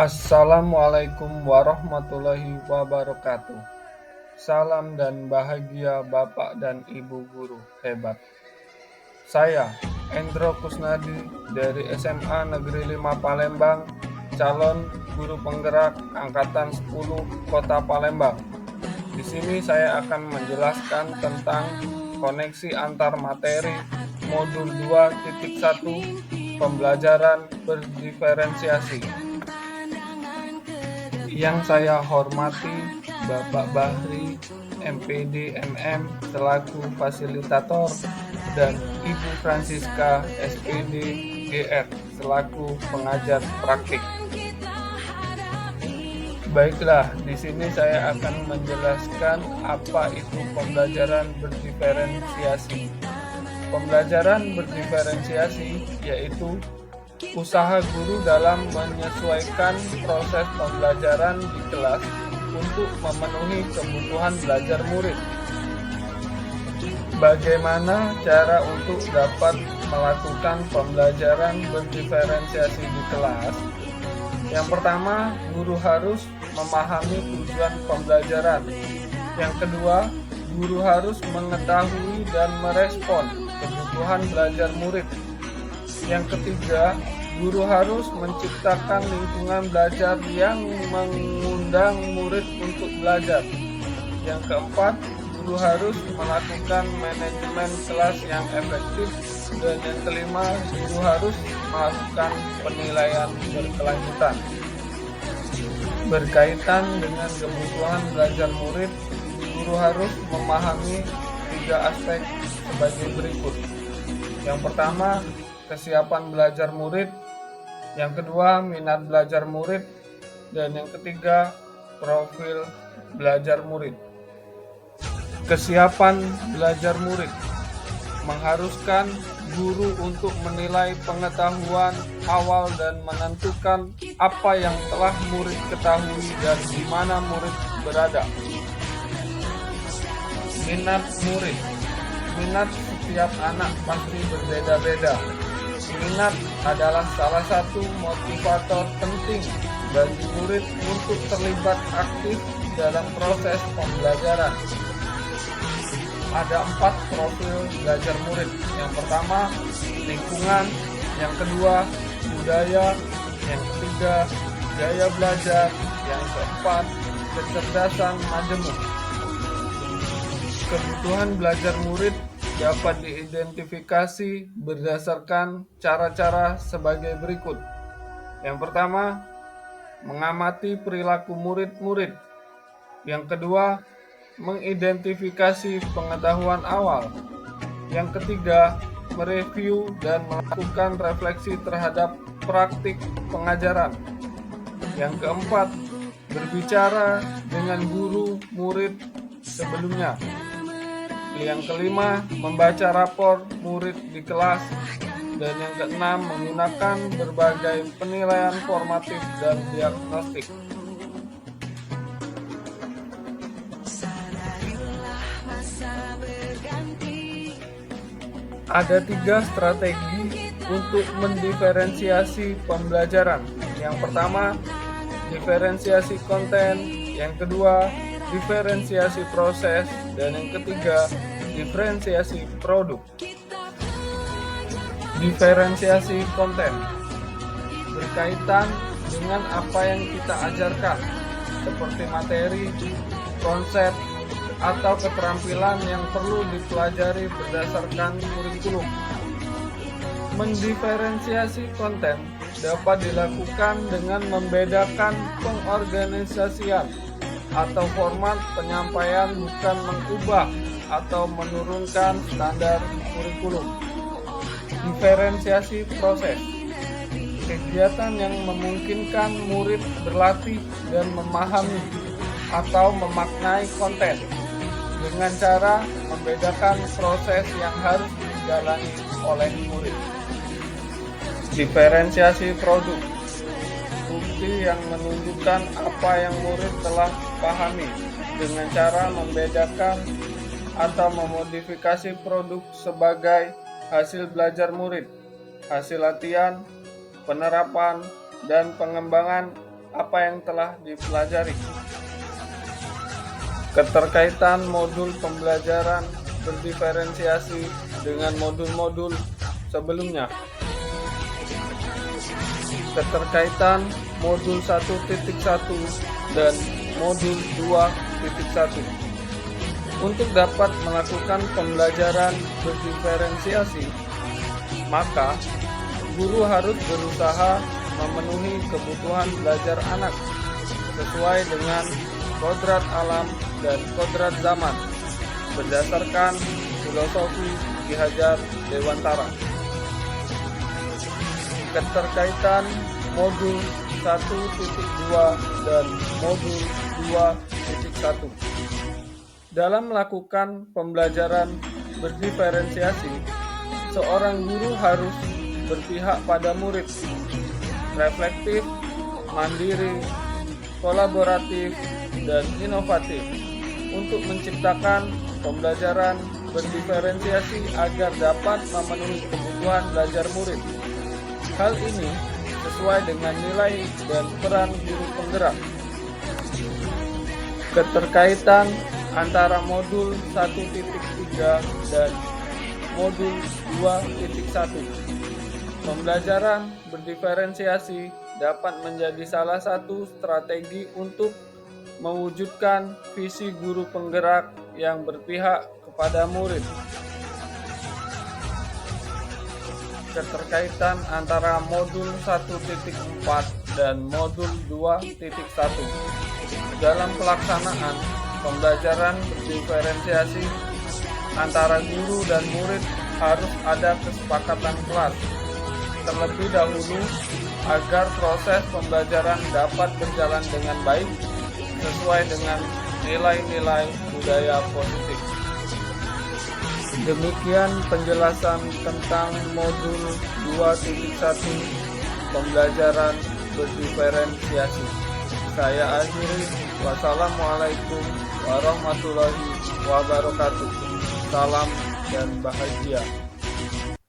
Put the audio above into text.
Assalamualaikum warahmatullahi wabarakatuh. Salam dan bahagia Bapak dan Ibu guru hebat. Saya, Endro Kusnadi dari SMA Negeri 5 Palembang, calon guru penggerak Angkatan 10 Kota Palembang. Di sini saya akan menjelaskan tentang koneksi antar materi modul 2.1 pembelajaran berdiferensiasi. Yang saya hormati Bapak Bahri, MPD MM selaku fasilitator, dan Ibu Francisca SPD GR selaku pengajar praktik. Baiklah, di sini saya akan menjelaskan apa itu pembelajaran berdiferensiasi. Pembelajaran berdiferensiasi yaitu usaha guru dalam menyesuaikan proses pembelajaran di kelas untuk memenuhi kebutuhan belajar murid. Bagaimana cara untuk dapat melakukan pembelajaran berdiferensiasi di kelas? Yang pertama, guru harus memahami tujuan pembelajaran. Yang kedua, guru harus mengetahui dan merespon kebutuhan belajar murid. Yang ketiga, guru harus menciptakan lingkungan belajar yang mengundang murid untuk belajar. Yang keempat, guru harus melakukan manajemen kelas yang efektif. Dan yang kelima, guru harus melakukan penilaian berkelanjutan. Berkaitan dengan kebutuhan belajar murid, guru harus memahami 3 aspek sebagai berikut. Yang pertama, kesiapan belajar murid. Yang kedua, minat belajar murid. Dan yang ketiga, profil belajar murid. Kesiapan belajar murid mengharuskan guru untuk menilai pengetahuan awal dan menentukan apa yang telah murid ketahui dan di mana murid berada. Minat murid. Minat setiap anak pasti berbeda-beda. Minat adalah salah satu motivator penting bagi murid untuk terlibat aktif dalam proses pembelajaran. Ada 4 profil belajar murid. Yang pertama, lingkungan. Yang kedua, budaya. Yang ketiga, gaya belajar. Yang keempat, kecerdasan majemuk. Kebutuhan belajar murid dapat diidentifikasi berdasarkan cara-cara sebagai berikut. Yang pertama, mengamati perilaku murid-murid. Yang kedua, mengidentifikasi pengetahuan awal. Yang ketiga, mereview dan melakukan refleksi terhadap praktik pengajaran. Yang keempat, berbicara dengan guru murid sebelumnya. Yang kelima, membaca rapor murid di kelas. Dan yang keenam, menggunakan berbagai penilaian formatif dan diagnostik. Ada 3 strategi untuk mendiferensiasi pembelajaran. Yang pertama, diferensiasi konten. Yang kedua, diferensiasi proses. Dan yang ketiga, diferensiasi produk. Diferensiasi konten berkaitan dengan apa yang kita ajarkan, seperti materi, konsep, atau keterampilan yang perlu dipelajari berdasarkan kurikulum. Mendiferensiasi konten dapat dilakukan dengan membedakan pengorganisasian atau format penyampaian, bukan mengubah atau menurunkan standar kurikulum. Diferensiasi proses, kegiatan yang memungkinkan murid berlatih dan memahami atau memaknai konten dengan cara membedakan proses yang harus dijalani oleh murid. Diferensiasi produk, bukti yang menunjukkan apa yang murid telah pahami dengan cara membedakan atau memodifikasi produk sebagai hasil belajar murid, hasil latihan, penerapan, dan pengembangan apa yang telah dipelajari. Keterkaitan modul pembelajaran berdiferensiasi dengan modul-modul sebelumnya. Keterkaitan modul 1.1 dan modul 2.1. Untuk dapat melakukan pembelajaran berdiferensiasi, maka guru harus berusaha memenuhi kebutuhan belajar anak sesuai dengan kodrat alam dan kodrat zaman berdasarkan filosofi Ki Hajar Dewantara. Keterkaitan modul 1.2 dan modul 2.1. Dalam melakukan pembelajaran berdiferensiasi, seorang guru harus berpihak pada murid, reflektif, mandiri, kolaboratif, dan inovatif untuk menciptakan pembelajaran berdiferensiasi agar dapat memenuhi kebutuhan belajar murid. Hal ini sesuai dengan nilai dan peran guru penggerak. Keterkaitan antara modul 1.3 dan modul 2.1. Pembelajaran berdiferensiasi dapat menjadi salah satu strategi untuk mewujudkan visi guru penggerak yang berpihak kepada murid. Keterkaitan antara modul 1.4 dan modul 2.1. Dalam pelaksanaan pembelajaran berdiferensiasi antara guru dan murid harus ada kesepakatan kelas terlebih dahulu agar proses pembelajaran dapat berjalan dengan baik sesuai dengan nilai-nilai budaya positif. Demikian penjelasan tentang modul 2.1 pembelajaran berdiferensiasi. Saya akhiri. Wassalamualaikum warahmatullahi wabarakatuh. Salam dan bahagia.